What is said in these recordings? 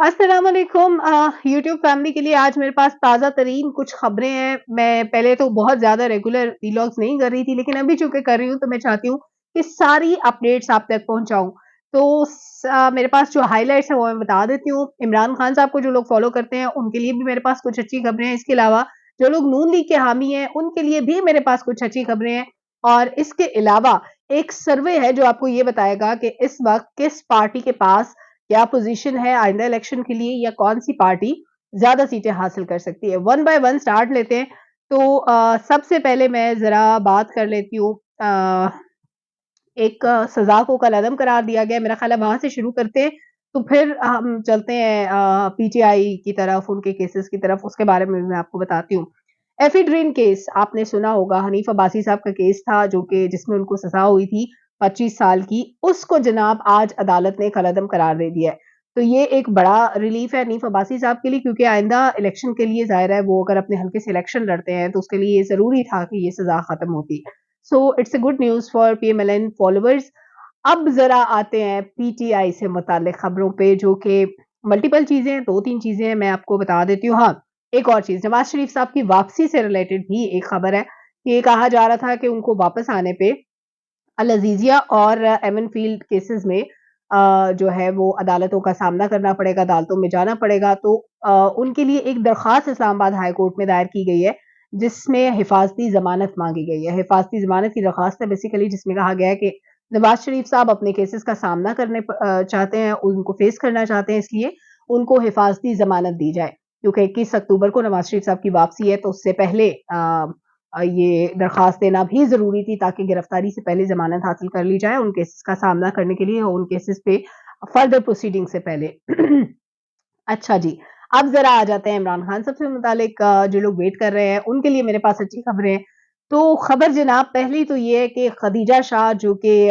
अस्सलाम वालेकुम YouTube family के लिए आज मेरे पास ताज़ा तरीन कुछ खबरें हैं। मैं पहले तो बहुत ज़्यादा रेगुलर व्लॉग्स नहीं कर रही थी, लेकिन अभी चूँकि कर रही हूँ, तो मैं चाहती हूँ कि सारी अपडेट्स आप तक पहुँचाऊँ। तो मेरे पास जो हाइलाइट्स हैं, वो मैं बता देती हूँ। इमरान खान साहब को जो लोग फ़ॉलो करते हैं, उनके लिए भी मेरे पास कुछ अच्छी खबरें हैं। इसके अलावा जो लोग नून लीग के हामी हैं, उनके लिए भी मेरे पास कुछ अच्छी खबरें हैं। और इसके अलावा एक सर्वे है, जो आपको ये बताएगा कि इस वक़्त किस पार्टी के पास क्या पोजीशन है आइंदा इलेक्शन के लिए, या कौन-सी पार्टी ज़्यादा सीटें हासिल कर सकती है। वन बाय वन स्टार्ट लेते हैं। तो सबसे पहले मैं ज़रा बात कर लेती हूँ। एक सज़ा को कलअदम करार दिया गया है, मेरा ख़्याल है वहाँ से शुरू करते हैं, तो फिर हम चलते हैं पीटीआई की तरफ, उनके केसेस की तरफ, उसके बारे में भी मैं आपको बताती हूँ। एफिड्रिन केस आपने सुना होगा, हनीफ अब्बासी साहब का केस था, जो कि जिसमें उनको सज़ा हुई थी 25 साल की, उसको जनाब आज अदालत ने कलअदम करार दे दिया है। तो ये एक बड़ा रिलीफ़ है हनीफ अब्बासी साहब के लिए, क्योंकि आइंदा इलेक्शन के लिए ज़ाहिर है वो अगर अपने हल्के से इलेक्शन लड़ते हैं, तो उसके लिए ये ज़रूरी था कि ये सज़ा खत्म होती। So it's a good news for PMLN followers. अब ज़रा आते हैं पीटीआई से मुताल्लिक़ खबरों पे, जो कि मल्टीपल चीज़ें हैं, 2-3 चीज़ें हैं, मैं आपको बता देती हूँ। हाँ, एक और चीज़, नवाज़ शरीफ साहब की वापसी से रिलेटेड भी एक खबर है कि ये कहा जा रहा था कि उनको वापस आने पे अल अज़ीज़िया और एमन फील्ड केसेस में जो है वो अदालतों का सामना करना पड़ेगा, अदालतों में जाना पड़ेगा। तो उनके लिए एक दरख़्वास्त इस्लामाबाद हाई कोर्ट में दायर की गई है, जिसमें हिफ़ाज़ती ज़मानत माँगी गई है। हिफ़ाज़ती ज़मानत की दरख़्वास्त है बेसिकली, जिसमें कहा गया है कि नवाज़ शरीफ साहब अपने केसेस का सामना करने चाहते हैं, उनको फ़ेस करना चाहते हैं, इसलिए उनको हिफ़ाज़ती ज़मानत दी जाए। क्योंकि 21 अक्टूबर को नवाज़ शरीफ साहब की वापसी है, तो उससे पहले ये दरख़्वास्त देना भी ज़रूरी थी, ताकि गिरफ्तारी से पहले ज़मानत हासिल कर ली जाए, उन केसेस का सामना करने के लिए, उन केसेस पे फर्दर प्रोसीडिंग से पहले। अच्छा जी, अब ज़रा आ जाते हैं इमरान खान साहब से मुतालिक। जो लोग वेट कर रहे हैं, उनके लिए मेरे पास अच्छी खबरें हैं। तो खबर जनाब पहली तो ये है कि खदीजा शाह, जो कि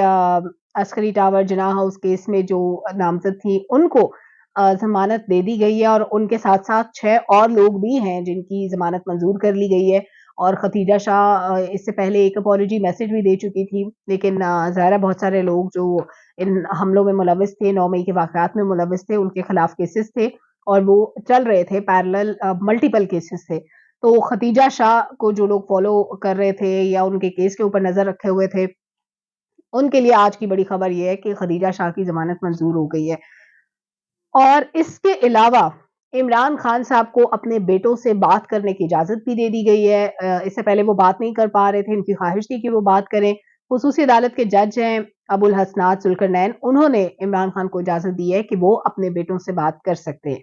Askari tower Jinnah house case में जो नामज़द थी, उनको ज़मानत दे दी गई है, और उनके साथ-साथ 6 और लोग भी हैं जिनकी ज़मानत मंज़ूर कर ली गई है। और खदीजा शाह इससे पहले एक अपॉलजी मैसेज भी दे चुकी थी, लेकिन ज़ाहिर है बहुत सारे लोग जो इन हमलों में मुलविस थे, 9 मई के वाक़यात में मुलविस थे, उनके खिलाफ केसेस थे, और वो चल रहे थे पैरेलल, मल्टीपल केसेस थे। तो खदीजा शाह को जो लोग फ़ॉलो कर रहे थे या उनके केस के ऊपर नज़र रखे हुए थे, उनके लिए आज की बड़ी खबर ये है कि खदीजा शाह की ज़मानत मंज़ूर हो गई है। और इसके अलावा इमरान खान साहब को अपने बेटों से बात करने की इजाज़त भी दे दी गई है। इससे पहले वो बात नहीं कर पा रहे थे, इनकी ख़्वाहिश थी कि वो बात करें। ख़ुसूसी अदालत के जज हैं अबुल हसनात ज़ुल्करनैन, उन्होंने इमरान खान को इजाज़त दी है कि वो अपने बेटों से बात कर सकते हैं।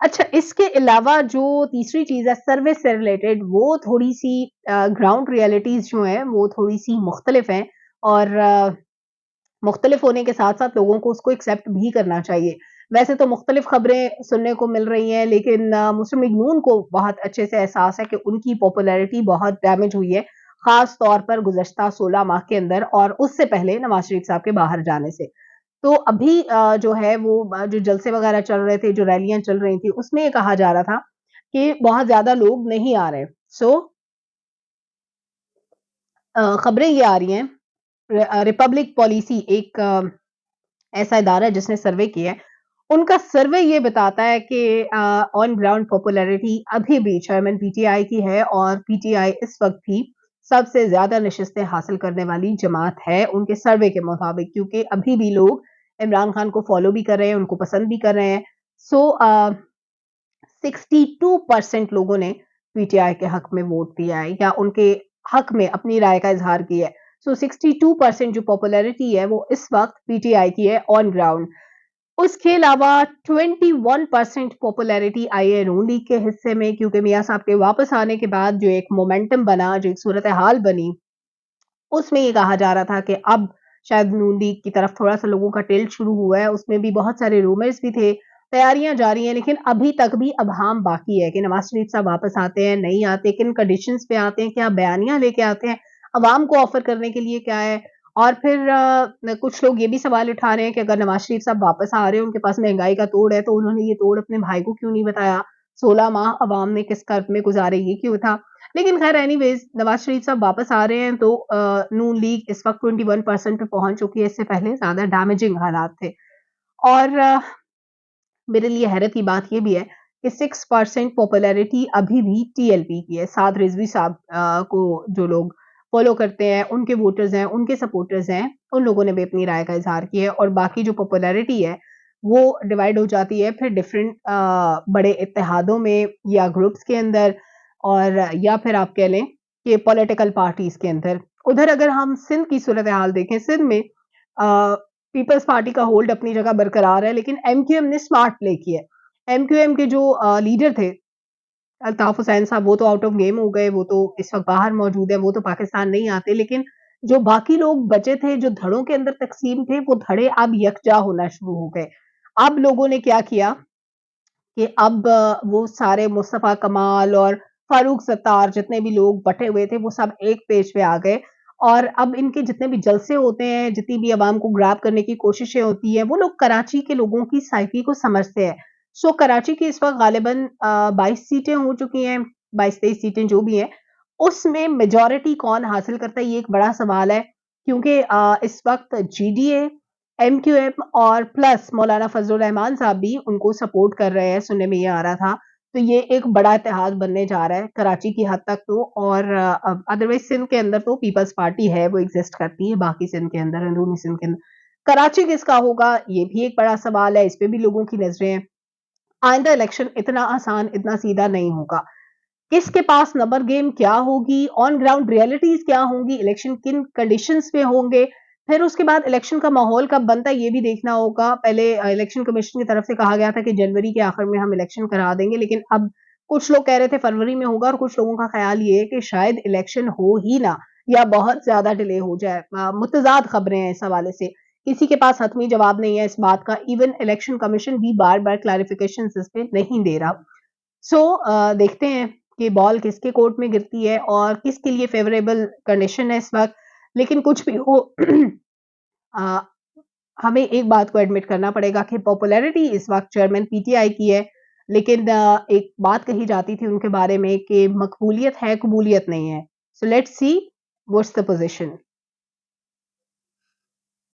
अच्छा, इसके अलावा जो तीसरी चीज़ है सर्विस से रिलेटेड, वो थोड़ी-सी ग्राउंड रियलिटीज़ जो हैं, वो थोड़ी-सी मुख्तलिफ हैं, और मुख्तलिफ होने के साथ-साथ लोगों को उसको एक्सेप्ट भी करना चाहिए। वैसे तो मुख्तलिफ खबरें सुनने को मिल रही हैं, लेकिन मुस्लिम लीग नून को बहुत अच्छे से एहसास है कि उनकी पॉपुलैरिटी बहुत डैमेज हुई है, ख़ास तौर पर गुज़श्ता 16 माह के अंदर, और उससे पहले नवाज़ शरीफ साहब के बाहर जाने से। तो अभी जो है वो जो जलसे वग़ैरह चल रहे थे, जो रैलियाँ चल रही थी, उसमें ये कहा जा रहा था कि बहुत ज़्यादा लोग नहीं आ रहे। सो खबरें ये आ रही हैं, रिपब्लिक पॉलिसी एक ऐसा इदारा है जिसने सर्वे किया है। उनका सर्वे ये बताता है कि ऑन ग्राउंड पॉपुलैरिटी अभी भी चेयरमैन पीटीआई की है, और पीटीआई इस वक़्त भी सबसे ज़्यादा नशिस्तें हासिल करने वाली जमात है, उनके सर्वे के मुताबिक, क्योंकि अभी भी लोग इमरान खान को फ़ॉलो भी कर रहे हैं, उनको पसंद भी कर रहे हैं। सो 62% लोगों ने पीटीआई के हक में वोट दिया है, या उनके हक में अपनी राय का इज़हार किया है। सो 62% जो पॉपुलैरिटी है, वो इस वक़्त पीटीआई की है ऑन ग्राउंड। उसके अलावा 21% पॉपुलैरिटी आई है नून लीग के हिस्से में, क्योंकि मियाँ साहब के वापस आने के बाद जो एक मोमेंटम बना, जो एक सूरत-ए-हाल बनी, उसमें ये कहा जा रहा था कि अब शायद नून लीग की तरफ थोड़ा-सा लोगों का टिल्ट शुरू हुआ है, उसमें भी बहुत सारे रूमर्स भी थे, तैयारियाँ जारी हैं, लेकिन अभी तक भी अबहाम बाकी है कि नवाज़ शरीफ साहब वापस आते हैं, नहीं आते, किन कंडीशंस पे आते हैं, क्या बयानिया लेके आते हैं, अवाम को ऑफ़र करने के लिए क्या है? और फिर कुछ लोग ये भी सवाल उठा रहे हैं कि अगर नवाज़ शरीफ साहब वापस आ रहे हैं, उनके पास महँगाई का तोड़ है, तो उन्होंने ये तोड़ अपने भाई को क्यों नहीं बताया? 16 माह अवाम ने किस कर्ब में गुज़ारे, ये क्यों था? लेकिन ख़ैर एनीवेज़ नवाज़ शरीफ साहब वापस आ रहे हैं, तो नून लीग इस वक़्त 21% पे पहुँच चुकी है, इससे पहले ज़्यादा डैमेजिंग हालात थे। और मेरे लिए हैरत की बात ये भी है कि 6% पॉपुलैरिटी अभी भी टीएलपी की है। साद रिजवी साहब को जो लोग फॉलो करते हैं, उनके वोटर्स हैं, उनके सपोर्टर्स हैं, उन लोगों ने भी अपनी राय का इज़हार किया है और बाकी जो पॉपुलैरिटी है, वो डिवाइड हो जाती है फिर डिफरेंट बड़े इत्तेहादों में या ग्रुप्स के अंदर और या फिर आप कह लें कि पॉलिटिकल पार्टीज़ के अंदर। उधर अगर हम सिंध की सूरत-ए-हाल देखें, सिंध में पीपल्स पार्टी का होल्ड अपनी जगह बरकरार है, लेकिन एमक्यूएम ने स्मार्ट प्ले किया है। एमक्यूएम के जो लीडर थे अल्ताफ हुसैन साहब वो तो आउट ऑफ गेम हो गए, वो तो इस वक़्त बाहर मौजूद है, वो तो पाकिस्तान नहीं आते, लेकिन जो बाकी लोग बचे थे, जो धड़ों के अंदर तक़सीम थे, वो धड़े अब यकजा होना शुरू हो गए। अब लोगों ने क्या किया कि अब वो सारे मुस्तफ़ा कमाल और फ़ारूक सत्तार जितने भी लोग बँटे हुए थे, वो सब एक पेज पे आ गए और अब इनके जितने भी जलसे होते हैं, जितनी भी अवाम को ग्रैब करने की कोशिशें होती हैं, वो लोग कराची के लोगों की साइकी को समझते हैं। सो कराची की इस वक़्त ग़ालिबन 22 सीटें हो चुकी हैं, 22-23 सीटें जो भी हैं, उसमें मेजॉरिटी कौन हासिल करता है, ये एक बड़ा सवाल है क्योंकि इस वक़्त जीडीए एमक्यूएम और प्लस मौलाना फजलुर रहमान साहब भी उनको सपोर्ट कर रहे हैं, सुनने में ये आ रहा था। तो ये एक बड़ा इत्तेहाद बनने जा रहा है, कराची की हद तक तो और अदरवाइज़ सिंध के अंदर तो पीपल्स पार्टी है, वो एग्ज़िस्ट करती है, बाकी सिंध के अंदर, अंदरूनी सिंध के अंदर। कराची किसका होगा, ये भी एक बड़ा सवाल है, इस पे भी लोगों की नज़रें हैं। आइंदा इलेक्शन इतना आसान, इतना सीधा नहीं होगा। किसके पास नंबर गेम क्या होगी, ऑन ग्राउंड रियलिटीज़ क्या होंगी, इलेक्शन किन कंडीशंस में होंगे, फिर उसके बाद इलेक्शन का माहौल कब बनता है ये भी देखना होगा। पहले इलेक्शन कमीशन की तरफ से कहा गया था कि जनवरी के आखिर में हम इलेक्शन करा देंगे, लेकिन अब कुछ लोग कह रहे थे फरवरी में होगा और कुछ लोगों का ख्याल ये है कि शायद इलेक्शन हो ही ना या बहुत ज़्यादा डिले हो जाए। मुतज़ाद खबरें हैं इस हवाले से। किसी के पास हतमी जवाब नहीं है इस बात का, इवन इलेक्शन कमीशन भी बार-बार क्लैरिफिकेशंस इस पे नहीं दे रहा। देखते हैं कि बॉल किसके कोर्ट में गिरती है और किसके लिए फ़ेवरेबल कंडीशन है इस वक़्त। लेकिन कुछ भी हो अ, हमें एक बात को एडमिट करना पड़ेगा कि पॉपुलैरिटी इस वक़्त चेयरमैन पीटीआई की है, लेकिन एक बात कही जाती थी उनके बारे में कि मकबूलियत है, कबूलियत नहीं है। So let's see what's the position.